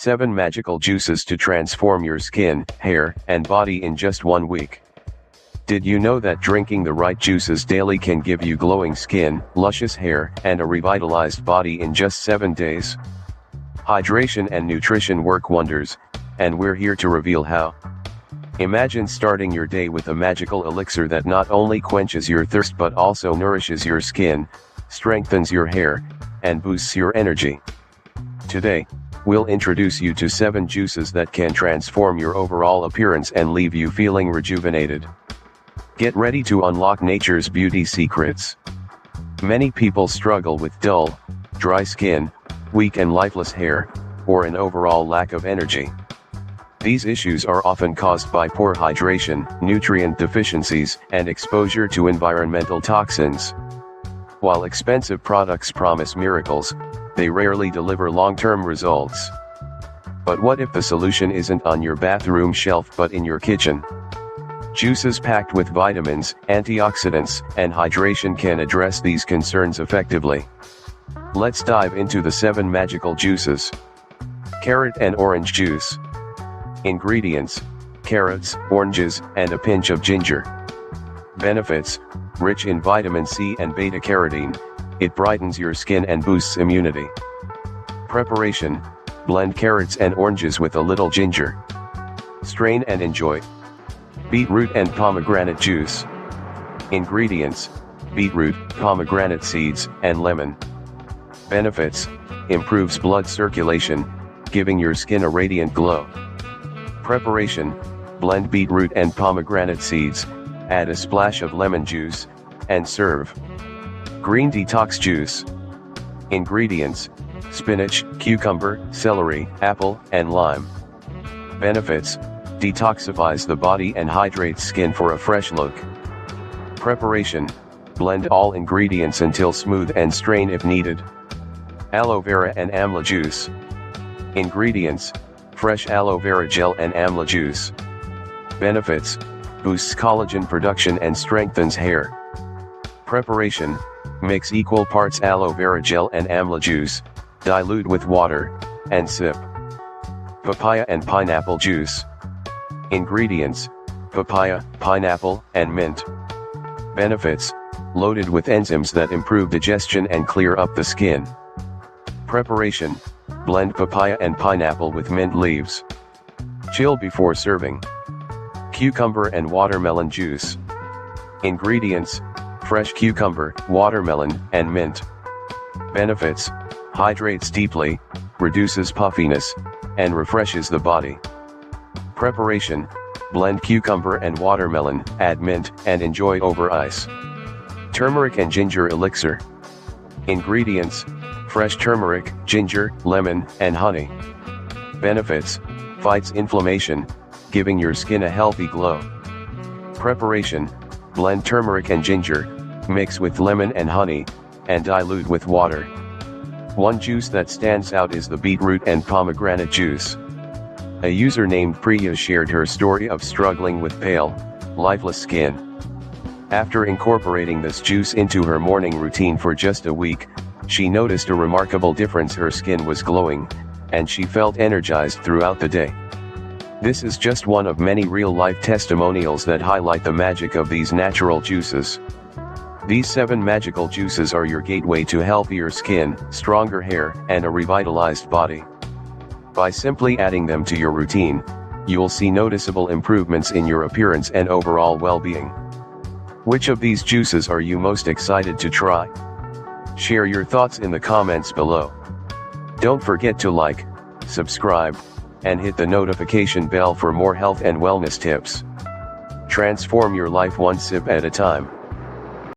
7 magical juices to transform your skin, hair, and body in just 1 week. Did you know that drinking the right juices daily can give you glowing skin, luscious hair, and a revitalized body in just 7 days? Hydration and nutrition work wonders, and we're here to reveal how. Imagine starting your day with a magical elixir that not only quenches your thirst but also nourishes your skin, strengthens your hair, and boosts your energy. Today, we'll introduce you to 7 juices that can transform your overall appearance and leave you feeling rejuvenated. Get ready to unlock nature's beauty secrets. Many people struggle with dull, dry skin, weak and lifeless hair, or an overall lack of energy. These issues are often caused by poor hydration, nutrient deficiencies, and exposure to environmental toxins. While expensive products promise miracles, they rarely deliver long-term results. But what if the solution isn't on your bathroom shelf but in your kitchen? Juices packed with vitamins, antioxidants, and hydration can address these concerns effectively. Let's dive into the 7 magical juices. Carrot and orange juice. Ingredients: carrots, oranges, and a pinch of ginger. Benefits: rich in vitamin C and beta-carotene, it brightens your skin and boosts immunity. Preparation: blend carrots and oranges with a little ginger. Strain and enjoy. Beetroot and pomegranate juice. Ingredients: beetroot, pomegranate seeds, and lemon. Benefits: improves blood circulation, giving your skin a radiant glow. Preparation: blend beetroot and pomegranate seeds, add a splash of lemon juice, and serve. Green detox juice. Ingredients: spinach, cucumber, celery, apple, and lime. Benefits: detoxifies the body and hydrates skin for a fresh look. Preparation: blend all ingredients until smooth and strain if needed. Aloe vera and Amla juice. Ingredients: fresh aloe vera gel and Amla juice. Benefits: boosts collagen production and strengthens hair. Preparation: mix equal parts aloe vera gel and Amla juice, dilute with water, and sip. Papaya and pineapple juice. Ingredients: papaya, pineapple, and mint. Benefits: loaded with enzymes that improve digestion and clear up the skin. Preparation: blend papaya and pineapple with mint leaves. Chill before serving. Cucumber and watermelon juice. Ingredients: fresh cucumber, watermelon, and mint. Benefits: hydrates deeply, reduces puffiness, and refreshes the body. Preparation: blend cucumber and watermelon, add mint, and enjoy over ice. Turmeric and ginger elixir. Ingredients: fresh turmeric, ginger, lemon, and honey. Benefits: fights inflammation, giving your skin a healthy glow. Preparation: blend turmeric and ginger, mix with lemon and honey, and dilute with water. One juice that stands out is the beetroot and pomegranate juice. A user named Priya shared her story of struggling with pale, lifeless skin. After incorporating this juice into her morning routine for just a week, she noticed a remarkable difference. Her skin was glowing, and she felt energized throughout the day. This is just one of many real-life testimonials that highlight the magic of these natural juices. These 7 magical juices are your gateway to healthier skin, stronger hair, and a revitalized body. By simply adding them to your routine, you'll see noticeable improvements in your appearance and overall well-being. Which of these juices are you most excited to try? Share your thoughts in the comments below. Don't forget to like, subscribe, and hit the notification bell for more health and wellness tips. Transform your life one sip at a time.